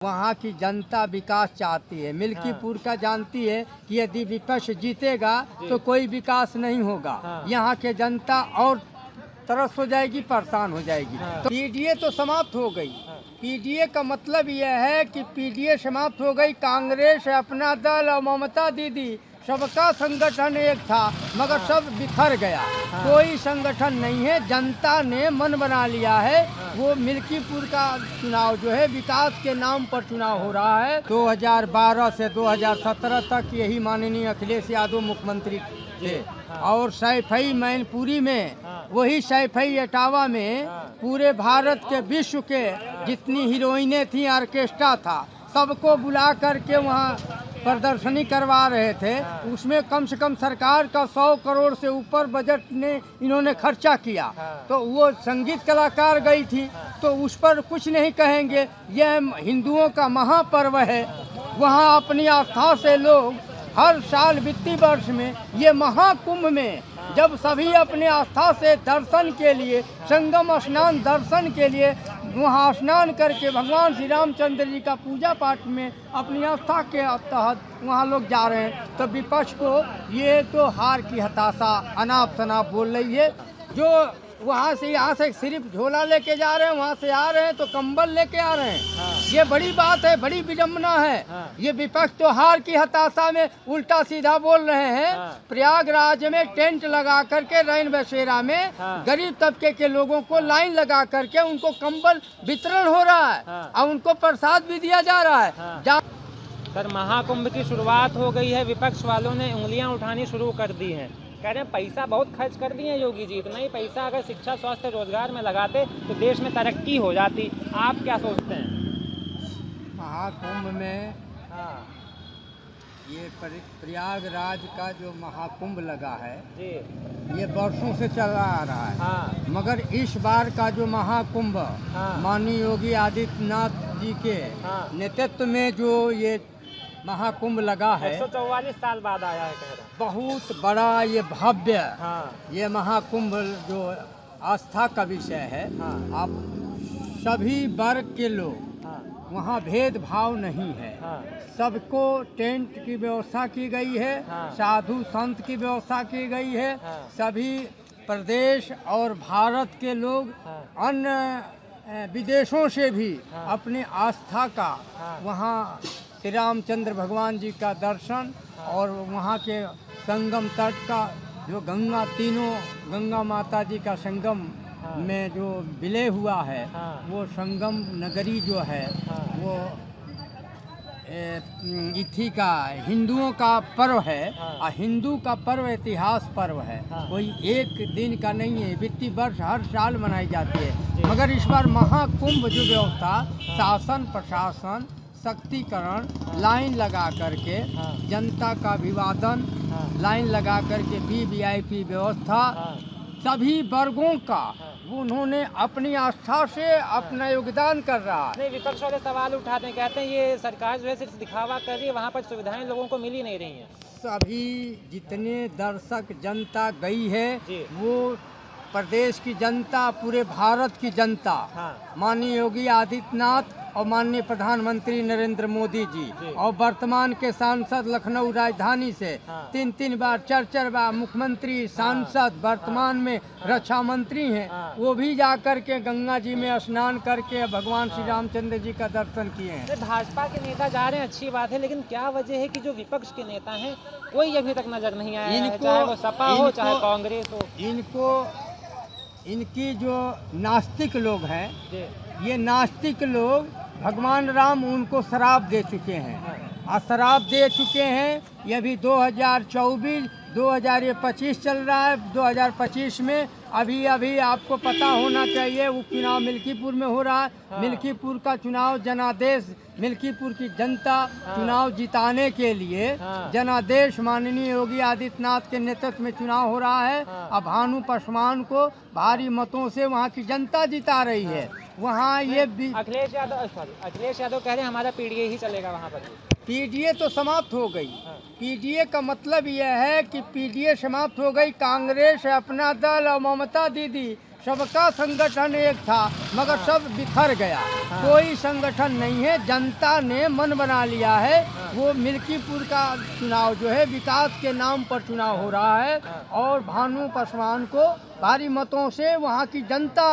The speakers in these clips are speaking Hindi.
वहाँ की जनता विकास चाहती है। मिल्कीपुर का जानती है कि यदि विपक्ष जीतेगा तो कोई विकास नहीं होगा। यहाँ के जनता और तरस हो जाएगी, परेशान हो जाएगी। तो पीडीए तो समाप्त हो गई। पीडीए का मतलब यह है कि पीडीए समाप्त हो गई। कांग्रेस अपना दल और ममता दीदी सबका संगठन एक था, मगर सब बिखर गया। कोई संगठन नहीं है। जनता ने मन बना लिया है। वो मिल्कीपुर का चुनाव जो है विकास के नाम पर चुनाव हो रहा है। 2012 से 2017 तक यही माननीय अखिलेश यादव मुख्यमंत्री थे और सैफई मैनपुरी में, वही सैफई इटावा में पूरे भारत के विश्व के जितनी हीरोइनें थी, ऑर्केस्ट्रा था, सबको बुला करके वहाँ प्रदर्शनी करवा रहे थे। उसमें कम से कम सरकार का 100 करोड़ से ऊपर बजट ने इन्होंने खर्चा किया। तो वो संगीत कलाकार गई थी, तो उस पर कुछ नहीं कहेंगे। यह हिंदुओं का महापर्व है। वहाँ अपनी आस्था से लोग हर साल वित्तीय वर्ष में ये महाकुंभ में जब सभी अपने आस्था से दर्शन के लिए, संगम स्नान दर्शन के लिए वहाँ स्नान करके भगवान श्री रामचंद्र जी का पूजा पाठ में अपनी आस्था के तहत वहाँ लोग जा रहे हैं, तो विपक्ष को ये तो हार की हताशा अनाप शनाप बोल रही है। जो वहाँ से यहाँ से सिर्फ झोला लेके जा रहे हैं, वहाँ से आ रहे हैं तो कंबल लेके आ रहे हैं। ये बड़ी बात है, बड़ी विडम्बना है। ये विपक्ष तो हार की हताशा में उल्टा सीधा बोल रहे हैं। प्रयागराज में टेंट लगा करके रैन बसेरा में गरीब तबके के लोगों को लाइन लगा करके उनको कंबल वितरण हो रहा है और उनको प्रसाद भी दिया जा रहा है। सर, महाकुंभ की शुरुआत हो गई है। विपक्ष वालों ने उंगलियां उठानी शुरू कर दी हैं। कह रहे हैं पैसा बहुत खर्च कर दिए हैं योगी जी। इतना ही पैसा अगर शिक्षा, स्वास्थ्य, रोजगार में लगाते तो देश में तरक्की हो जाती। आप क्या सोचते हैं? महाकुंभ में ये प्रयागराज का जो महाकुंभ लगा है ये वर्षों से चला आ रहा है। मगर इस बार का जो महाकुंभ माननीय योगी आदित्यनाथ जी के नेतृत्व में जो ये महाकुंभ लगा है, 144 साल बाद आया है। कह रहे बहुत बड़ा ये भव्य ये महाकुंभ जो आस्था का विषय है। आप सभी वर्ग के लोग वहाँ भेदभाव नहीं है। सबको टेंट की व्यवस्था की गई है, साधु संत की व्यवस्था की गई है। सभी प्रदेश और भारत के लोग अन्य विदेशों से भी अपनी आस्था का वहाँ श्री रामचंद्र भगवान जी का दर्शन और वहाँ के संगम तट का जो गंगा, तीनों गंगा माता जी का संगम में जो विलय हुआ है, वो संगम नगरी जो है वो इथी का हिंदुओं का पर्व है। और हिंदू का पर्व इतिहास पर्व है, कोई एक दिन का नहीं है। वित्तीय वर्ष हर साल मनाई जाती है। मगर इस बार महाकुंभ जो व्यवस्था, शासन प्रशासन शक्तिकरण, लाइन लगा करके जनता का अभिवादन, लाइन लगा करके वीवीआईपी व्यवस्था, सभी वर्गों का उन्होंने अपनी आस्था से अपना योगदान कर रहा है। नहीं, विपक्ष वाले सवाल उठाते हैं, कहते हैं ये सरकार जो है सिर्फ दिखावा कर रही है, वहाँ पर सुविधाएं लोगों को मिल ही नहीं रही हैं। सभी जितने दर्शक जनता गई है वो प्रदेश की जनता, पूरे भारत की जनता, माननीय योगी आदित्यनाथ और माननीय प्रधानमंत्री नरेंद्र मोदी जी और वर्तमान के सांसद लखनऊ राजधानी से 3 बार 4 बार मुख्यमंत्री, सांसद, वर्तमान में रक्षा मंत्री हैं, वो भी जाकर के गंगा जी में स्नान करके भगवान श्री रामचंद्र जी का दर्शन किए हैं। भाजपा के नेता जा रहे हैं, अच्छी बात है, लेकिन क्या वजह है कि जो विपक्ष के नेता हैं कोई अभी तक नजर नहीं आया है, चाहे वो सपा हो चाहे कांग्रेस हो। इनकी जो नास्तिक लोग हैं, ये नास्तिक लोग भगवान राम उनको शराब दे चुके हैं और शराब दे चुके हैं। ये भी 2024-2025 चल रहा है। 2025 में अभी आपको पता होना चाहिए उपचुनाव मिल्कीपुर में हो रहा है। मिल्कीपुर का चुनाव जनादेश, मिल्कीपुर की जनता चुनाव जिताने के लिए जनादेश माननीय योगी आदित्यनाथ के नेतृत्व में चुनाव हो रहा है। अब भानु पासवान को भारी मतों से वहाँ की जनता जिता रही है। वहाँ ये अखिलेश यादव कह रहे हैं हमारा पीडीए ही चलेगा वहाँ पर। पीडीए तो समाप्त हो गई। पीडीए का मतलब यह है कि पीडीए समाप्त हो गई। कांग्रेस अपना दल और ममता दीदी सबका संगठन एक था मगर सब बिखर गया। कोई संगठन नहीं है, जनता ने मन बना लिया है। वो मिल्कीपुर का चुनाव जो है विकास के नाम पर चुनाव हो रहा है और भानु पासवान को भारी मतों से वहाँ की जनता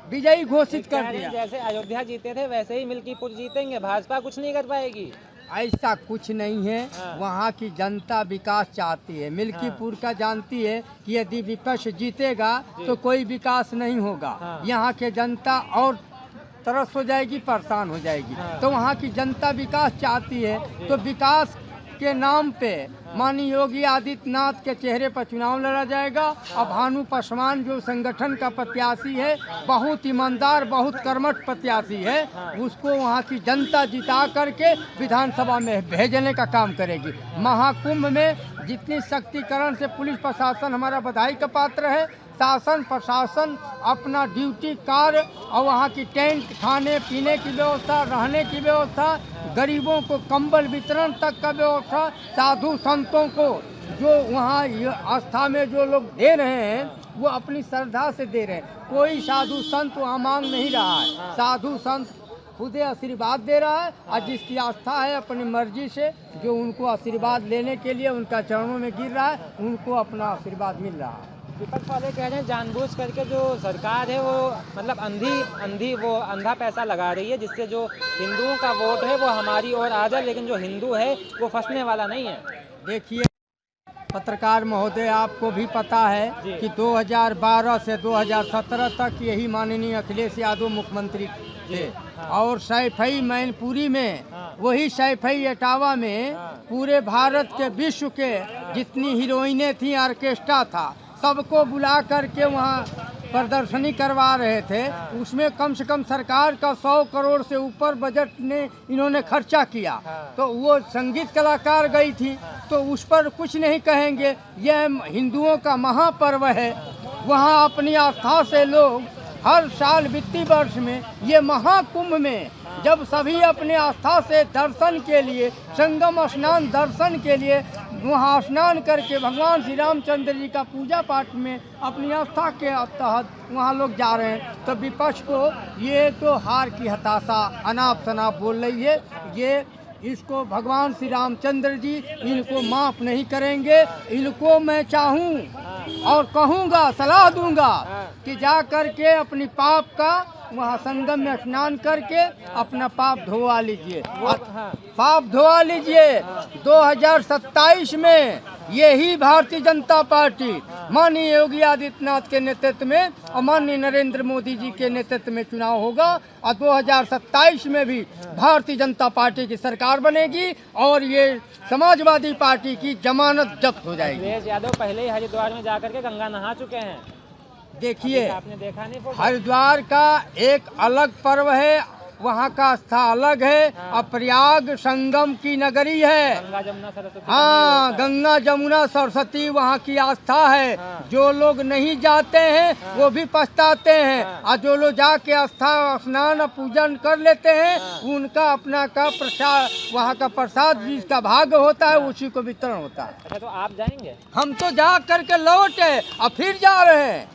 विजयी घोषित कर दिया। जैसे अयोध्या जीते थे वैसे ही मिल्कीपुर जीतेंगे, भाजपा कुछ नहीं कर पाएगी? ऐसा कुछ नहीं है। वहाँ की जनता विकास चाहती है। मिल्कीपुर का जानती है कि यदि विपक्ष जीतेगा तो कोई विकास नहीं होगा। यहाँ के जनता और तरस हो जाएगी, परेशान हो जाएगी। तो वहाँ की जनता विकास चाहती है, तो विकास के नाम पे माननीय योगी आदित्यनाथ के चेहरे पर चुनाव लड़ा जाएगा। और भानु पासवान जो संगठन का प्रत्याशी है, बहुत ईमानदार, बहुत कर्मठ प्रत्याशी है, उसको वहाँ की जनता जिता करके विधानसभा में भेजने का काम करेगी। महाकुंभ में जितनी शक्तिकरण से पुलिस प्रशासन हमारा बधाई का पात्र है। शासन प्रशासन अपना ड्यूटी कार्य और वहाँ की टेंट, खाने पीने की व्यवस्था, रहने की व्यवस्था, गरीबों को कंबल वितरण तक का व्यवस्था, साधु संतों को जो वहाँ आस्था में जो लोग दे रहे हैं वो अपनी श्रद्धा से दे रहे हैं। कोई साधु संत वहाँ मांग नहीं रहा है। साधु संत खुद आशीर्वाद दे रहा है और जिसकी आस्था है अपनी मर्जी से जो उनको आशीर्वाद लेने के लिए उनका चरणों में गिर रहा है, उनको अपना आशीर्वाद मिल रहा है। विपक्ष वाले कह रहे हैं जानबूझ करके जो सरकार है वो मतलब अंधा पैसा लगा रही है, जिससे जो हिंदुओं का वोट है वो हमारी ओर आ जाए, लेकिन जो हिंदू है वो फंसने वाला नहीं है। देखिए पत्रकार महोदय, आपको भी पता है कि 2012 से 2017 तक यही माननीय अखिलेश यादव मुख्यमंत्री थे और सैफई मैनपुरी में, वही सैफई इटावा में पूरे भारत के विश्व के जितनी हीरोइनें थी, ऑर्केस्ट्रा था, सबको बुला करके वहाँ प्रदर्शनी करवा रहे थे। उसमें कम से कम सरकार का 100 करोड़ से ऊपर बजट ने इन्होंने खर्चा किया। तो वो संगीत कलाकार गई थी, तो उस पर कुछ नहीं कहेंगे। यह हिंदुओं का महापर्व है। वहाँ अपनी आस्था से लोग हर साल वित्तीय वर्ष में ये महाकुंभ में जब सभी अपने आस्था से दर्शन के लिए, संगम स्नान दर्शन के लिए वहाँ स्नान करके भगवान श्री रामचंद्र जी का पूजा पाठ में अपनी आस्था के तहत वहाँ लोग जा रहे हैं, तो विपक्ष को ये तो हार की हताशा अनाप शनाप बोल रही है। ये इसको भगवान श्री रामचंद्र जी इनको माफ़ नहीं करेंगे। इनको मैं चाहूँ और कहूँगा, सलाह दूंगा कि जा करके अपनी पाप का वहाँ संगम में स्नान करके अपना पाप धोवा लीजिए। पाप धोवा लीजिए। 2027 में यही भारतीय जनता पार्टी माननीय योगी आदित्यनाथ के नेतृत्व में और माननीय नरेंद्र मोदी जी के नेतृत्व में चुनाव होगा और 2027 में भी भारतीय जनता पार्टी की सरकार बनेगी और ये समाजवादी पार्टी की जमानत जब्त हो जाएगी। अखिलेश यादव पहले ही हरिद्वार में जाकर के गंगा नहा चुके हैं। देखिए, आपने देखा नहीं? हरिद्वार का एक अलग पर्व है, वहाँ का आस्था अलग है। और प्रयाग संगम की नगरी है। गंगा जमुना सरस्वती। हाँ, गंगा जमुना सरस्वती वहाँ की आस्था है। जो लोग नहीं जाते हैं वो भी पछताते हैं और जो लोग जाके आस्था स्नान पूजन कर लेते हैं उनका अपना का प्रसाद, वहाँ का प्रसाद जिसका भाग्य होता है उसी को वितरण होता है। अच्छा, तो आप जाएंगे? हम तो जा करके लौटे और फिर जा रहे हैं।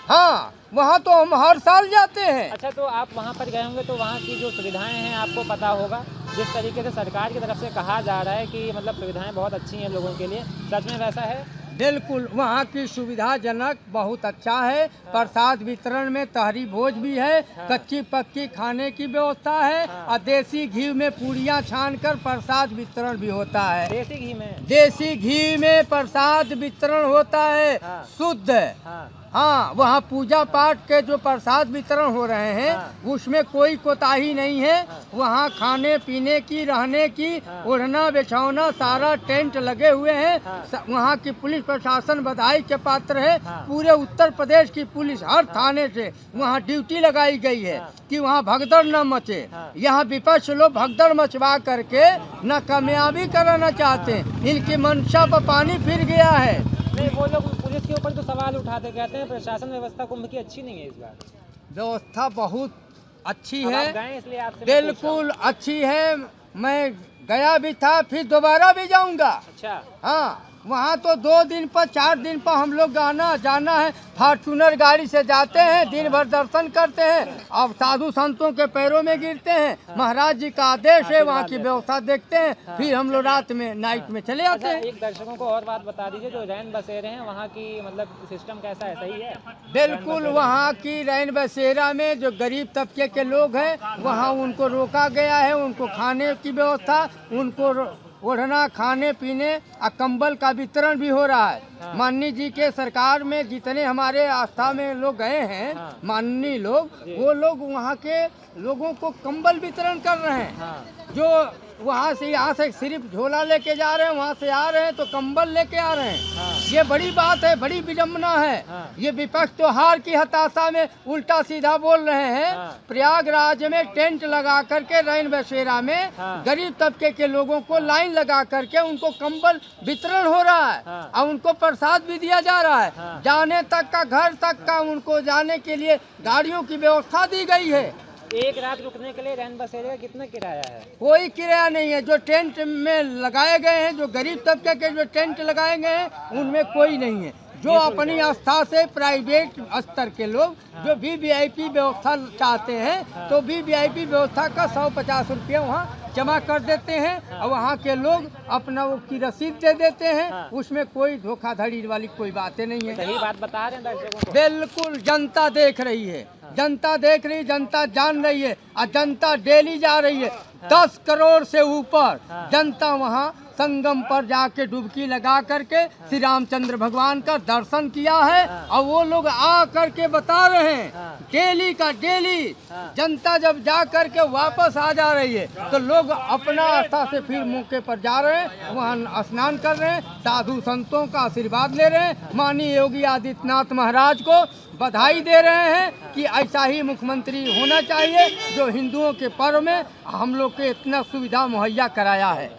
हाँ, वहाँ तो हम हर साल जाते हैं। अच्छा, तो आप वहाँ पर गए होंगे तो वहाँ की जो सुविधाएं हैं आपको पता होगा। जिस तरीके से सरकार की तरफ से कहा जा रहा है कि मतलब सुविधाएं बहुत अच्छी हैं लोगों के लिए, सच में वैसा है? बिल्कुल, वहाँ की सुविधाजनक बहुत अच्छा है। प्रसाद वितरण में तहरी भोज भी है, कच्ची पक्की खाने की व्यवस्था है और देसी घी में पूड़ियाँ छानकर प्रसाद वितरण भी होता है। देसी घी में प्रसाद वितरण होता है, शुद्ध। हाँ, वहाँ पूजा पाठ के जो प्रसाद वितरण हो रहे हैं उसमें कोई कोताही नहीं है। वहाँ खाने पीने की, रहने की, ओढ़ना बिछौना सारा टेंट लगे हुए हैं। वहाँ की पुलिस प्रशासन बधाई के पात्र है। पूरे उत्तर प्रदेश की पुलिस हर थाने से वहाँ ड्यूटी लगाई गई है कि वहाँ भगदड़ न मचे। यहाँ विपक्ष लोग भगदड़ मचवा करके न कामयाबी कराना चाहते हैं। इनकी मंशा पर पानी फिर गया है। नहीं, वो लोग पुलिस के ऊपर तो सवाल उठाते, कहते हैं प्रशासन व्यवस्था कुंभ की अच्छी नहीं है। इस बार व्यवस्था बहुत अच्छी है, इसलिए आपसे बिल्कुल अच्छी है। मैं गया भी था, फिर दोबारा भी जाऊंगा। अच्छा। हाँ, वहाँ तो 2 दिन पर 4 दिन पर हम लोग जाना है। फॉर्चूनर गाड़ी से जाते हैं, दिन भर दर्शन करते हैं, अब साधु संतों के पैरों में गिरते हैं। महाराज जी का आदेश है, वहाँ की व्यवस्था देखते हैं, फिर हम लोग रात में नाइट में चले आते हैं। एक दर्शकों को और बात बता दीजिए, जो रैन बसेरे हैं वहाँ की मतलब सिस्टम कैसा है, सही है? बिल्कुल, वहाँ की रैन बसेरा में जो गरीब तबके के लोग हैं वहाँ उनको रोका गया है। उनको खाने की व्यवस्था, उनको ओढ़ना, खाने पीने और कंबल का वितरण भी हो रहा है। माननीय जी के सरकार में जितने हमारे आस्था में लोग गए हैं, माननीय लोग, वो लोग वहाँ के लोगों को कंबल वितरण कर रहे हैं। जो वहाँ से यहाँ से सिर्फ झोला लेके जा रहे हैं, वहाँ से आ रहे हैं तो कंबल लेके आ रहे हैं। ये बड़ी बात है, बड़ी विडम्बना है। ये विपक्ष तो हार की हताशा में उल्टा सीधा बोल रहे हैं। प्रयागराज में टेंट लगा करके रैन बसेरा में गरीब तबके के लोगों को लाइन लगा करके उनको कंबल वितरण हो रहा है और उनको प्रसाद भी दिया जा रहा है। जाने तक का, घर तक का उनको जाने के लिए गाड़ियों की व्यवस्था दी गई है। एक रात रुकने के लिए रैन बसेरे का कितना किराया है? कोई किराया नहीं है। जो टेंट में लगाए गए हैं, जो गरीब तबके के जो टेंट लगाए गए हैं, उनमें कोई नहीं है। जो अपनी आस्था से प्राइवेट स्तर के लोग जो वीवीआईपी व्यवस्था चाहते हैं, तो वीवीआईपी व्यवस्था का 150 रुपया वहाँ जमा कर देते हैं और वहाँ के लोग अपना की रसीद दे देते हैं। उसमें कोई धोखाधड़ी वाली कोई बातें नहीं है। सही बात बता रहे हैं दर्शकों को। बिल्कुल, जनता देख रही है, जनता देख रही, जनता जान रही है और जनता डेली जा रही है। 10 करोड़ से ऊपर जनता वहाँ संगम पर जाके डुबकी लगा करके श्री रामचंद्र भगवान का दर्शन किया है और वो लोग आ करके बता रहे हैं डेली का डेली। जनता जब जा करके वापस आ जा रही है तो लोग अपना आस्था से फिर मौके पर जा रहे हैं, वहाँ स्नान कर रहे हैं, साधु संतों का आशीर्वाद ले रहे हैं। माननीय योगी आदित्यनाथ महाराज को बधाई दे रहे हैं कि ऐसा ही मुख्यमंत्री होना चाहिए जो हिंदुओं के पर्व में हम लोग के इतना सुविधा मुहैया कराया है।